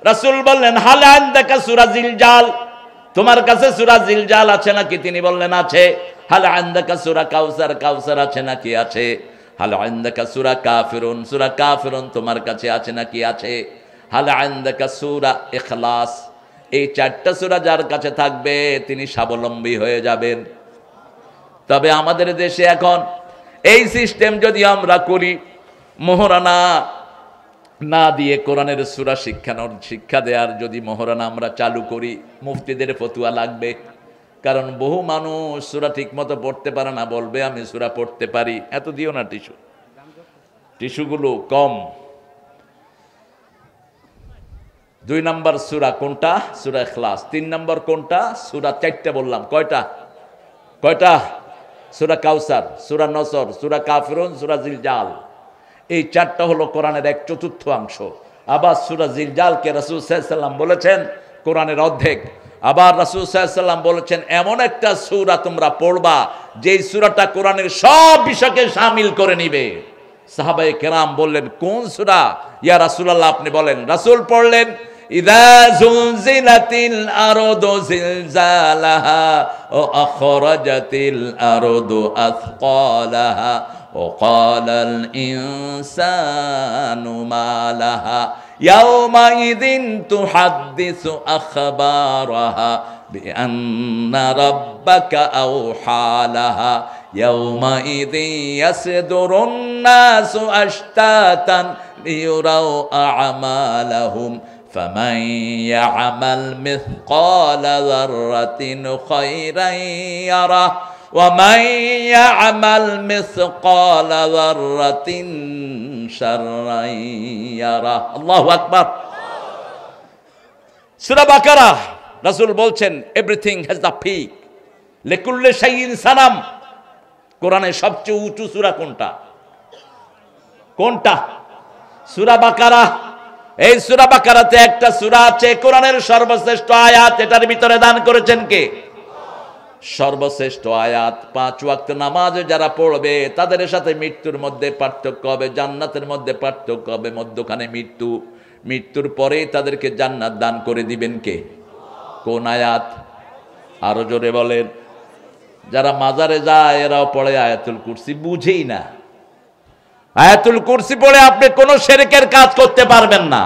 রাসূল বললেন, হাল আনদাকা সূরা জিলজাল, তোমার কাছে সূরা জিলজাল আছে নাকি? তিনি বললেন, আছে। হাল আনদাকা সূরা কাউসার, কাউসার আছে নাকি? আছে। হাল আনদাকা সূরা কাফিরুন, সূরা কাফিরুন তোমার কাছে আছে নাকি? আছে। হাল আনদাকা সূরা ইখলাস, এই 4টা সূরা যার কাছে থাকবে তিনি স্বাবলম্বী হয়ে যাবেন। তবে আমাদের দেশে এখন এই সিস্টেম যদি আমরা করি, মোহরানা না দিয়ে কোরআনের সূরা শিক্ষা দেওয়ার যদি মোহরানা আমরা চালু করি, মুফতিদের ফতোয়া লাগবে। কারণ বহু মানুষ সূরা ঠিক মতো পড়তে পারে না, বলবে আমি সূরা পড়তে পারি। এত দিও না টিস্যু, টিস্যুগুলো কম। 2 নম্বর সূরা কোনটা? সূরা ইখলাস। 3 নম্বর কোনটা? সূরা 4টা বললাম। কয়টা? কয়টা? সূরা কাউসার, সূরা নসর, সূরা কাফিরুন, সূরা জিলজাল। এই 4টা হলো কোরআনের 1/4 আবার সূরা জিলজালকে রাসূল সাল্লাল্লাহু আলাইহি ওয়াসাল্লাম বলেছেন কোরআনের অর্ধেক। আবার রাসূল সাল্লাল্লাহু আলাইহি ওয়াসাল্লাম বলেছেন, এমন একটা সূরা তোমরা পড়বা যেই সূরাটা কোরআনের সব বিষয়কে শামিল করে নিবে। সাহাবায়ে কেরাম বললেন, কোন সূরা ইয়া রাসূলুল্লাহ? আপনি বলেন। রাসূল পড়লেন, ইযা যুলজিলাতিল আরদু জিলজালাহা ওয়া আখরাজাতিল আরদু আথকালাহা ওয়া ক্বালাল ইনসানু মা লাহা ইয়াওমাইযিন তুহাদ্দিসু আখবারাহা বিআন্না রাব্বাকা আওহা লাহা ইয়াওমাইযিন ইয়াসদুরুন নাসু আশতাতান লিয়ুরাউ আ'মালাহুম فمن يعمل مثقال ذرة خيرا يره ومن يعمل مثقال ذرة شرا يره الله أكبر সূরা বাকারা রাসূল বলছেন, everything has the peak লিকুল্লি শাইইন Sanam. কোরআনের সবচেয়ে উঁচু সূরা কোনটা? কোনটা? সূরা বাকারা। এই সূরা বাকারাতে একটা সূরা আছে কোরআনের সর্বশ্রেষ্ঠ আয়াত, এটার ভিতরে দান করেছেন কে? সর্বশ্রেষ্ঠ আয়াত। 5 ওয়াক্ত নামাজ যারা পড়বে তাদের সাথে মৃত্যুর মধ্যে পার্থক্য হবে, জান্নাতের মধ্যে পার্থক্য হবে, মধ্যখানে মৃত্যু, মৃত্যুর পরে তাদেরকে জান্নাত দান করে দিবেন কে? কোন আয়াত? আরো জোরে বলেন। যারা মাজারে যায় এরাও পড়ে আয়াতুল কুরসি, বুঝেই না। আয়াতুল কুরসি পড়ে আপনি কোন শিরকের কাজ করতে পারবেন না।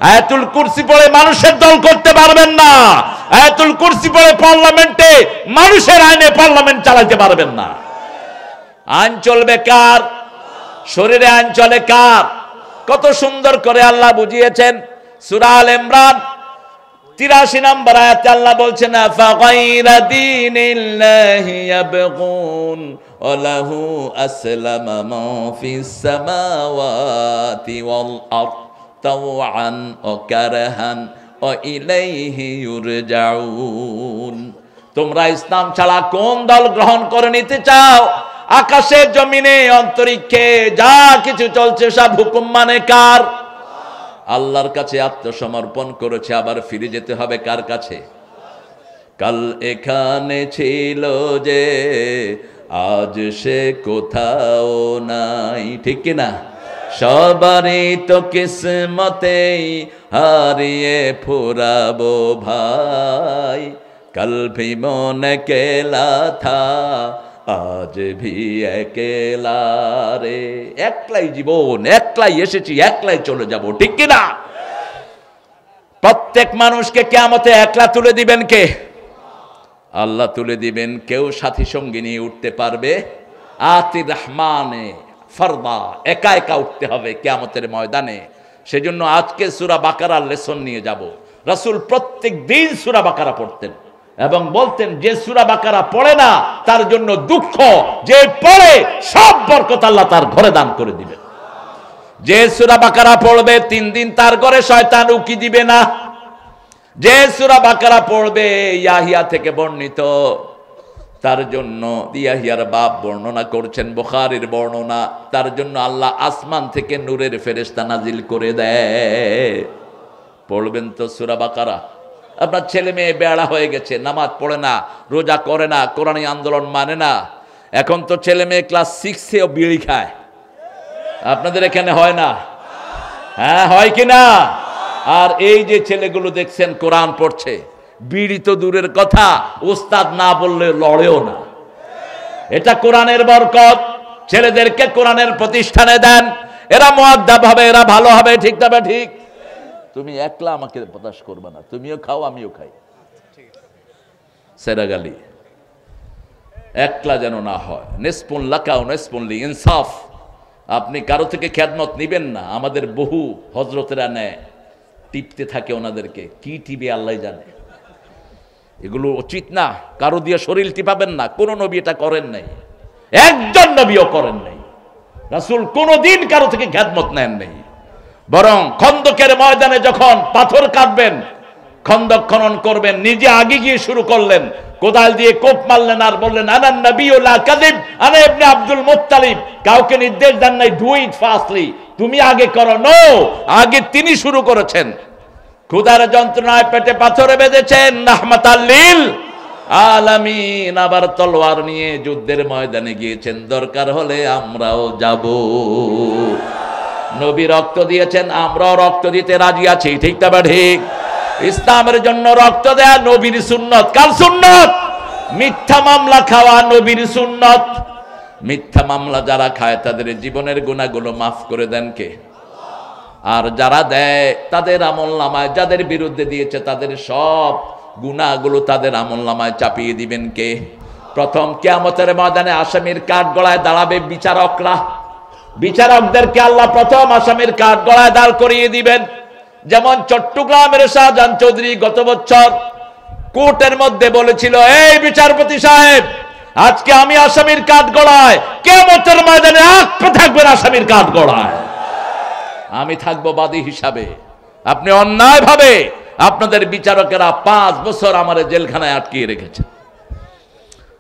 আয়াতুল কুরসি পড়ে মানুষের দল করতে পারবেন না। আয়াতুল কুরসি পড়ে পার্লামেন্টে মানুষের আইনে পার্লামেন্ট চালাতে পারবেন না। আইন চলবে কার? শরীরে আইন চলে কার? কত সুন্দর করে আল্লাহ বুঝিয়েছেন। সূরা আল ইমরান 83 নম্বর আয়াতে আল্লাহ বলছেন, ফাগাইরা দীনিল্লাহি ইয়াবগুন ওয়া লাহু আসলামা মা ফিস সামাওয়াতি ওয়াল আরদ তাওআন ওয়া কারহান ওয়া ইলাইহি ইউরজাউন। তোমরা ইসলাম ছাড়া কোন দল গ্রহণ করে নিতে চাও? আকাশে জমিনে অন্তরিক্ষে যা কিছু চলছে সব হুকুম মানে কার? আল্লাহর কাছে আত্মসমর্পণ করেছে, আবার ফিরে যেতে হবে কার কাছে? কাল এখানে ছিল যে আজ সে কোথাও নাই, ঠিক কিনা? সবারই তো কিসমতেই হারিয়ে ফুরাবো ভাই, কাল ভি মন কেলা থা আজ ভি একেলা রে। একলাই জীবন, একলাই এসেছি, একলাই চলে যাব, ঠিক কিনা? প্রত্যেক মানুষকে কিয়ামতে একলা তুলে দিবেন কে? আল্লাহ তুলে দিবেন। কেউ সাথী সঙ্গী নিয়ে উঠতে পারবে? আতির রহমানে ফরদা, একা একা উঠতে হবে কিয়ামতের ময়দানে। সেজন্য আজকে সূরা বাকারার লেসন নিয়ে যাব। রাসূল প্রত্যেক দিন সূরা বাকারা পড়তেন এবং বলতেন যে সূরা বাকারা পড়ে না তার জন্য দুঃখ, যে পড়ে সব বরকত আল্লাহ তার ঘরে দান করে দিবেন। যে সূরা বাকারা পড়বে 3 দিন তার ঘরে শয়তান উকি দিবে না। যে সূরা বাকারা পড়বে, ইয়াহিয়া থেকে বর্ণিত, তার জন্য, ইয়াহিয়ার বাপ বর্ণনা করছেন, বুখারীর বর্ণনা, তার জন্য আল্লাহ আসমান থেকে নূরের ফেরেশতা নাজিল করে দেয়। পড়বেন তো সূরা বাকারা। আপনার ছেলে মেয়ে বেড়া হয়ে গেছে, নামাজ পড়ে না, রোজা করে না, কোরআনী আন্দোলন মানে না। এখন তো ছেলে মেয়ে ক্লাস 6-এও বিড়ি খায়। আপনাদের এখানে হয় না? হ্যাঁ, হয় কিনা? আর এই যে ছেলেগুলো দেখছেন কোরআন পড়ছে, বিড়ি তো দূরের কথা, উস্তাদ না বললে লড়েও না। এটা কোরআনের বরকত। ছেলেদেরকে কোরআনের প্রতিষ্ঠানে দেন, এরা মুআদ্দাব হবে, এরা ভালো হবে, ঠিক তবে ঠিক। তুমি একলা আমাকে প্রকাশ করবে না, তুমিও খাও আমিও খাই, সেরা গালি একলা যেন না হয়। নিসপুন লাকা ওয়া নিসপুন লি, ইনসাফ। আপনি কারো থেকে খেদমত নিবেন না। আমাদের বহু হযরতেরা নেয়, টিপতে থাকে ওনাদেরকে, কি টিপে আল্লাহ জানে। এগুলো উচিত না। কারো দিয়ে শরীর টিপাবেন না, কোন নবী এটা করেন নাই, একজন নবীও করেন নাই। রাসূল কোনদিন কারো থেকে খেদমত নেন নাই। বরং খন্দকের ময়দানে যখন পাথর কাটবেন, খন্দক খনন করবেন, নিজে আগে গিয়ে শুরু করলেন, কোদাল দিয়ে কোপ মারলেন আর বললেন, আনান নবিয়্যু লা কাযিব আনা ইবনে আব্দুল মুত্তালিব। কাউকে নির্দেশ দেন নাই ডু ইট ফাস্টলি, তুমি আগে করো। নো, আগে তিনি শুরু করেছেন। ক্ষুধার যন্ত্রণায় পেটে পাথরে বেঁধেছেন, রাহমাতাল লিল আলামিন। আবার তলোয়ার নিয়ে যুদ্ধের ময়দানে গিয়েছেন, দরকার হলে আমরাও যাব। নবী রক্ত দিয়েছেন, আমরাও রক্ত দিতে রাজি আছি, ঠিক তবে ঠিক। ইসলামের জন্য রক্ত দেয়া নবীর সুন্নত। কার সুন্নত? মিথ্যা মামলা খাওয়া নবীর সুন্নত। মিথ্যা মামলা যারা খায় তাদের জীবনের গুনাহগুলো মাফ করে দেন কে? আর যারা দেয় তাদের আমলনামায়, যাদের বিরুদ্ধে দিয়েছে তাদের সব গুনাহগুলো তাদের আমলনামায় চাপিয়ে দিবেন কে? প্রথম কিয়ামতের ময়দানে আসামির কাঠগড়ায় দাঁড়াবে বিচারকরা। বিচারকদেরকে আল্লাহ প্রথম আসামির কাঠগড়ায় দাঁড় করিয়ে দিবেন। যেমন চট্টগ্রামের শাহজাহান চৌধুরী গত বছর কোর্টের মধ্যে বলেছিল, এই বিচারপতি সাহেব, আজকে আমি আসামির কাঠগড়ায়, কিয়ামতের ময়দানে আপনি থাকবেন আসামির কাঠগড়ায়, আমি থাকবো বাদী হিসাবে। আপনি অন্যায় ভাবে আপনাদের বিচারকেরা 5 বছর আমার জেলখানায় আটকিয়ে রেখেছে।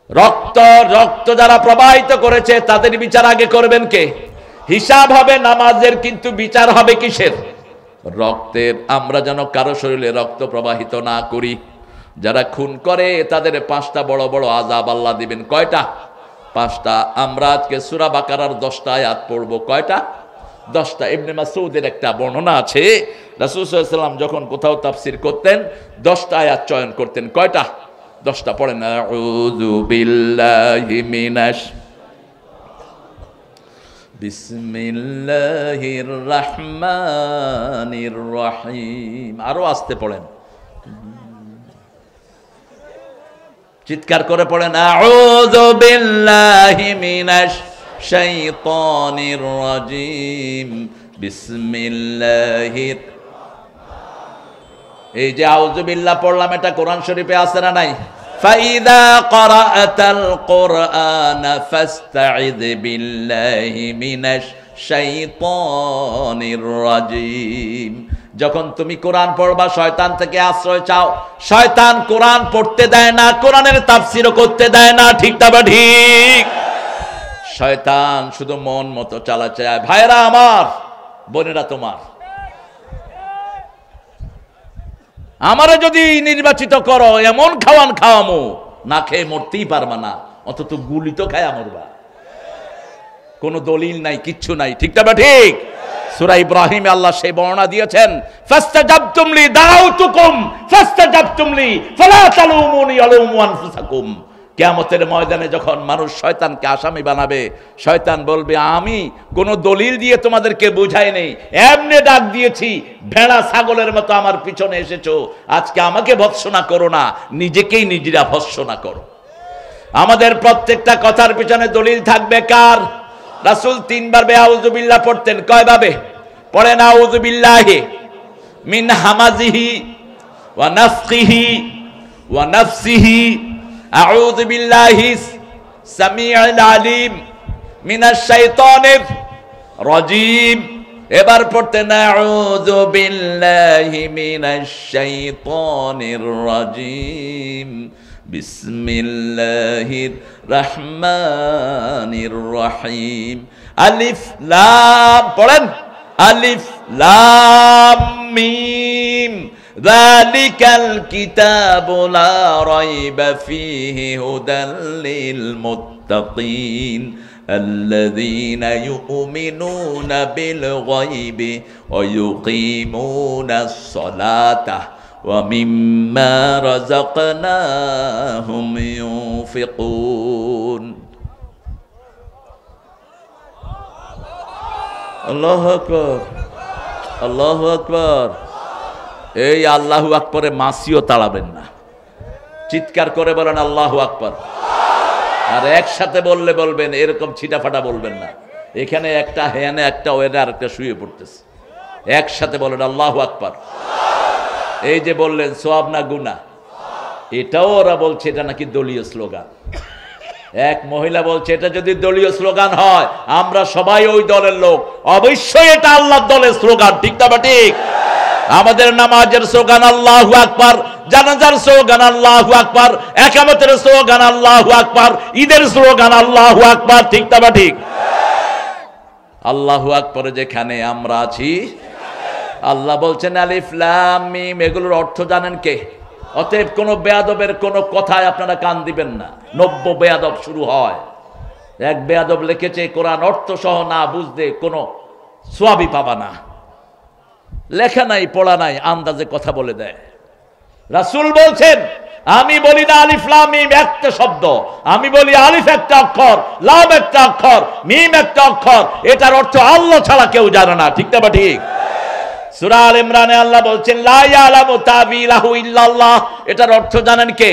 রক্ত রক্ত যারা প্রবাহিত করেছে তাদের বিচার আগে করবেন কে? হিসাব হবে নামাজের, কিন্তু বিচার হবে কিসের? রক্তের। আমরা যেন কারো শরীরে রক্ত প্রবাহিত না করি। যারা খুন করে তাদের 5টা বড় বড় আযাব আল্লাহ দিবেন। কয়টা? 5টা। আমরা আজকে সূরা বাকারার 10টা আয়াত পড়ব। কয়টা? 10টা। ইবনে মাসউদের একটা বর্ণনা আছে, রাসূল সাল্লাল্লাহু আলাইহি ওয়াসাল্লাম যখন কোথাও তাফসীর করতেন 10টা আয়াত চয়ন করতেন। কয়টা? 10টা। পড়েন। আউযু বিল্লাহি মিনাশ বিসমিল্লাহির রহমানির রহিম। আরো আস্তে পড়েন, চিৎকার করে পড়েন। আউযু বিল্লাহি মিনাশ শাইতানির রাজিম বিসমিল্লাহির। এই যে আউযু বিল্লাহ পড়লাম, এটা কোরআন শরীফে আছে না নাই? ফাইদা ক্বরাআতাল কুরআন ফাস্তাইয বিল্লাহি মিনাশ শাইতানির রাজিম। যখন তুমি কোরআন পড়বা শয়তান থেকে আশ্রয় চাও। শয়তান কোরআন পড়তে দেয় না, কোরআনের তাফসীরও করতে দেয় না। ঠিক না বা ঠিক? শয়তান শুধু মন মতো চালা চায়। ভাইরা আমার, বোনেরা তোমার, আমারে যদি নির্বাচিত করো, এমন খাওয়ান খাওয়ামো, না খেয়ে মরতেই পারবা না, অথচ গুলি তো খায়া মরবা। কোনো দলিল নাই, কিচ্ছু নাই। ঠিক না বা ঠিক? সূরা ইব্রাহিমে আল্লাহ সেই বর্ণনা দিয়েছেন, ফাস্তাজাবতুম লি দাউতুকুম ফাস্তাজাবতুম লি ফালা তালুমুনি আলুমু আনফুসাকুম। কিয়ামতের ময়দানে যখন মানুষ শয়তানকে আসামি বানাবে, শয়তান বলবে আমি কোন দলিল দিয়ে তোমাদেরকে বুঝাই নেই, এমনি ডাক দিয়েছি, ভেড়া ছাগলের মতো আমার পিছনে এসেছো, আজকে আমাকে ভৎসনা করো না, নিজেকেই নিজেরা ভৎসনা করো। আমাদের প্রত্যেকটা কথার পিছনে দলিল থাকবে কার? রাসূল 3 বার আউযু বিল্লাহ পড়তেন। কয় ভাবে পড়েন? আউযু বিল্লাহি মিন হামাজিহি ওয়া নাফখিহি ওয়া নাফসিহি, আউযু বিল্লাহি সামিউল আলিম মিনাশ শাইতানির রাজিম। এবার পড়তেন আউযু বিল্লাহি মিনাশ শাইতানির রাজিম বিসমিল্লাহির রহমানির রহিম। আলিফ লাম পড়েন, আলিফ লাম মিম যালিকাল কিতাবু লা রাইবা ফীহি হুদাল লিল মুত্তাকিন আল্লাযীনা ইউমিনুনা বিল গায়বি ওয়া ইউকিমুনাস সালাতা ওয়া মিম্মা রাযাকনাহুম ইউনফিকুন। আল্লাহু আকবার, আল্লাহু আকবার। এই আল্লাহু আকবরে মাসিও তাড়াবেন না, চিৎকার করে বলেন আল্লাহু আকবার। আর একসাথে বললে বলবেন, এরকম ছিটাফাটা বলবেন না। এখানে একটা হেয়ানে একটা ওয়েনে আর একটা শুয়ে পড়তেছে, একসাথে বলেন আল্লাহু আকবার। এই যে বললেন সওয়াব না গুনাহ, এটাও ওরা বলছে এটা নাকি দলীয় স্লোগান। এক মহিলা বলছে এটা যদি দলীয় স্লোগান হয়, আমরা সবাই ওই দলের লোক, অবশ্যই এটা আল্লাহর দলের স্লোগান। ঠিক না বা ঠিক? আমাদের নামাজের স্লোগান আল্লাহু আকবার, জানাজার স্লোগান আল্লাহু আকবার, ইকামতের স্লোগান আল্লাহু আকবার, ঈদের স্লোগান আল্লাহু আকবার। ঠিক না বা ঠিক? আল্লাহু আকবরে যেখানে আমরা আছি, আল্লাহ বলছেন আলিফ লাম মিম, এগুলোর অর্থ জানেন কে? অতএব কোন বেয়াদবের কোন কথায় আপনারা কান দিবেন না। 90 বেয়াদব শুরু হয়। এক বেয়াদব লিখেছে কোরআন অর্থ সহ না বুঝতে কোনো সওয়াবই পাবা না। লেখা নাই, পড়া নাই, আন্দাজে কথা বলে দেয়। রাসূল বলছেন আমি বলি না আলিফ লাম মিম একটা শব্দ, আমি বলি আলিফ একটা অক্ষর, লাম একটা অক্ষর, মিম একটা অক্ষর, এটার অর্থ আল্লাহ ছাড়া কেউ জানে না। ঠিক না বা ঠিক? সূরা আল ইমরানে আল্লাহ বলছেন লা ইয়ালামু তাবিলাহু ইল্লাল্লাহ, এটার অর্থ জানেন কে?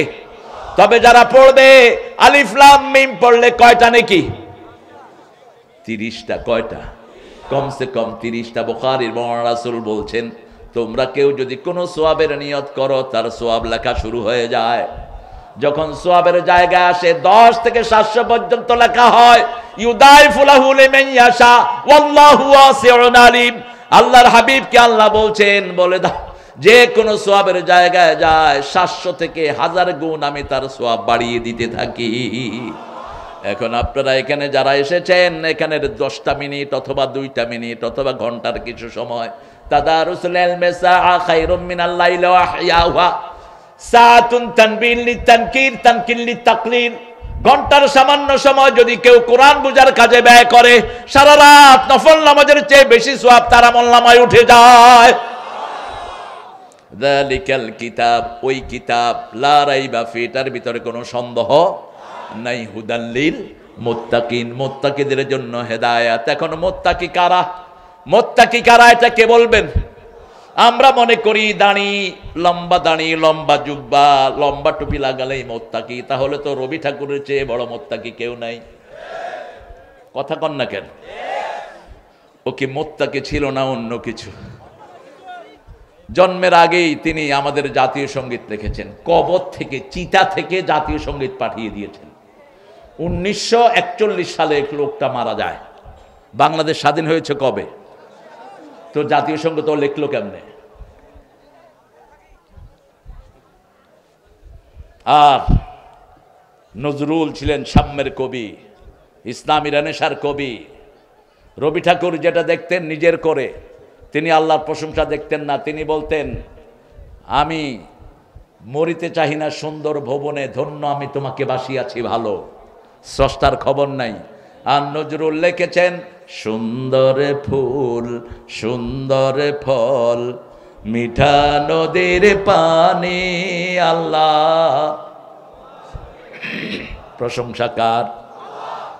তবে যারা পড়বে আলিফ লাম মিম পড়লে কয়টা নেকি? 30টা। কয়টা? কমসে কম 30টা। বুখারীর বর্ণনা, রাসূল বলছেন তোমরা কেউ যদি কোনো সওয়াবের নিয়ত করো, তার সওয়াব লেখা শুরু হয়ে যায়। যখন সওয়াবের জায়গা আসে 10 থেকে 700 পর্যন্ত লেখা হয়। ইউদাইফু লাহু লিমান ইয়াশা ওয়াল্লাহু ওয়াসিউন আলিম। আল্লাহর হাবিবকে আল্লাহ বলছেন বলে দাও, যে কোনো সওয়াবের জায়গায় যায় 700 থেকে 1000 গুণ আমি তার সওয়াব বাড়িয়ে দিতে থাকি। এখন আপনারা এখানে যারা এসেছেন, এখানের 10টা মিনিট অথবা 2টা মিনিট অথবা ঘন্টার কিছু সময় তাদারুসুল ইলমি সাআ খায়রুম মিনাল লাইলি ওয়া আহইয়াহা, সাআতুন তানবিল লিতানকির তানকিল লিতাকলিল, ঘন্টার সামান্য সময় যদি কেউ কোরআন বুঝার কাজে ব্যয় করে, সারা রাত নফল নামাজের চেয়ে বেশি সওয়াব তার আমলনামায় উঠে যায়। যালিকাল কিতাব, ওই কিতাব, লা রাইবা ফি, তার ভিতরে কোনো সন্দেহ নাই, হুদাল লিল মুত্তাকিন, মুত্তাকিদের জন্য হেদায়েত। এখন মুত্তাকি কারা? মুত্তাকি কারা এটা কে বলবেন? আমরা মনে করি দাড়ি, লম্বা জুব্বা, লম্বা টুপি লাগালেই মুত্তাকি। তাহলে তো রবি ঠাকুরের চেয়ে বড় মুত্তাকি কেউ নাই। কথা কন না কেন? ও কি মুত্তাকি ছিল না অন্য কিছু? জন্মের আগেই তিনি আমাদের জাতীয় সঙ্গীত লিখেছেন, কবর থেকে, চিতা থেকে জাতীয় সঙ্গীত পাঠিয়ে দিয়েছেন। 1941 সালে এক লোকটা মারা যায়। বাংলাদেশ স্বাধীন হয়েছে কবে? তো জাতীয় সঙ্গীত ও লিখলো কেমনে? আর নজরুল ছিলেন সাম্যের কবি, ইসলামী রেনেসার কবি। রবি ঠাকুর যেটা দেখতেন নিজের করে, তিনি আল্লাহর প্রশংসা দেখতেন না। তিনি বলতেন, আমি মরিতে চাহি না সুন্দর ভুবনে, ধন্য আমি তোমাকে বাসিয়াছি ভালো। স্রষ্টার খবর নাই। আর নজরুল লিখেছেন, সুন্দর ফুল সুন্দর ফল, মিঠা নদীর পানি, আল্লাহ প্রশংসা কার?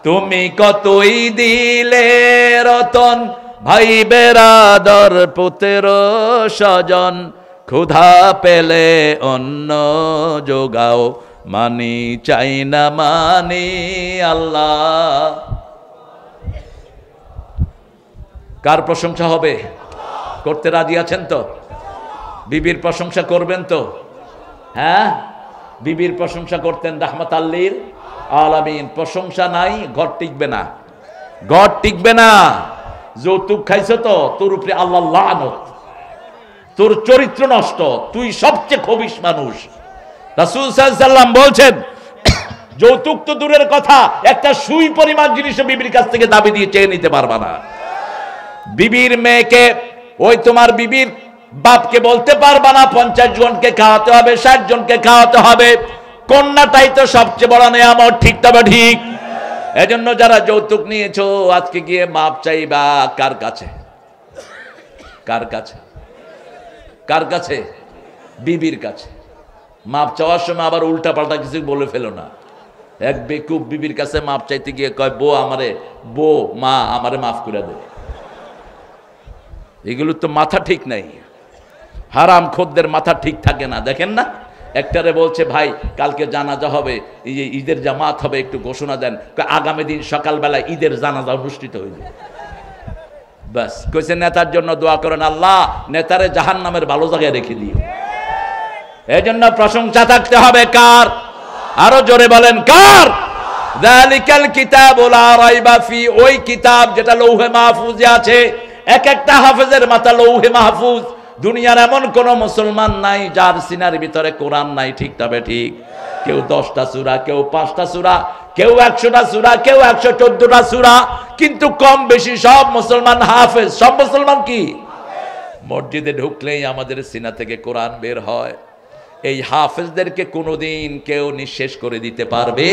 তুমি কতই দিলে রতন, ভাই বেরাদর পুত্র স্বজন, ক্ষুধা পেলে অন্ন যোগাও, মানি চাই না মানি, আল্লাহ। কার প্রশংসা হবে? করতে রাজি আছেন তো? বিবির প্রশংসা করবেন তো? হ্যাঁ, বিবির প্রশংসা করতেন রাহমাতাল লিল আলামিন। প্রশংসা নাই, ঘর টিকবে না, ঘর টিকবে না। যৌতুক খাইছো তো, তোর উপরে আল্লাহ লানত, তোর চরিত্র নষ্ট, তুই সবচেয়ে খবিশ মানুষ। রাসূল সাল্লাল্লাহু আলাইহি ওয়াসাল্লাম বলছেন, যৌতুক তো দূরের কথা, একটা সুই পরিমাণ জিনিস বিবির কাছ থেকে দাবি দিয়ে চেয়ে নিতে পারবা না। বিবির মেয়েকে, ওই তোমার বিবির বাপকে বলতে পারবা না 50 জনকে খাওয়াতে হবে, 60 জনকে খাওয়াতে হবে। কন্যাটাই তো সবচেয়ে বড় নেয়ামত, ঠিক তবে ঠিক। এজন্য যারা যৌতুক নিয়েছো, আজকে গিয়ে মাপ চাইবা কার কাছে? কার কাছে? কার কাছে? বিবির কাছে। মাপ চাওয়ার সময় আবার উল্টা পাল্টা কিছু বলে ফেলো না। এক বেকুব বিবির কাছে মাপ চাইতে গিয়ে কয়, বউ মা আমারে মাফ করে দে। এগুলো তো মাথা ঠিক নাই। হারাম খোরদের মাথা ঠিক থাকে না। দেখেন না, একটারে বলছে, ভাই কালকে জানাজা হবে, এই যে ঈদের জামাত হবে, একটু ঘোষণা দেন। আগামী দিন সকালবেলা ঈদের জানাজা অনুষ্ঠিত হইবে। ব্যাস কইছে, নেতার জন্য দোয়া করেন, আল্লাহ নেতারে জাহান্নামের ভালো জায়গায় রেখে দিও। এই জন্য প্রশংসা থাকতে হবে কার? আরো জোরে বলেন কার? যালিকাল কিতাবু লা রাইবা ফি, ওই কিতাব যেটা লৌহে মাহফুজে আছে। এক একটা হাফেজের মাথা লৌহে মাহফুজ। দুনিয়ার এমন কোন মুসলমান নাই যার সিনার ভিতরে কোরআন নাই, ঠিক তবে ঠিক। কেউ 10টা সূরা, কেউ 5টা সূরা, কেউ 100টা সূরা, কেউ 114টা সূরা, কিন্তু কম বেশি সব মুসলমান হাফেজ। সব মুসলমান কি? মসজিদে ঢুকলেই আমাদের সিনা থেকে কোরআন বের হয়। এই হাফেজদেরকে কোনোদিন কেউ নিঃশেষ করে দিতে পারবে?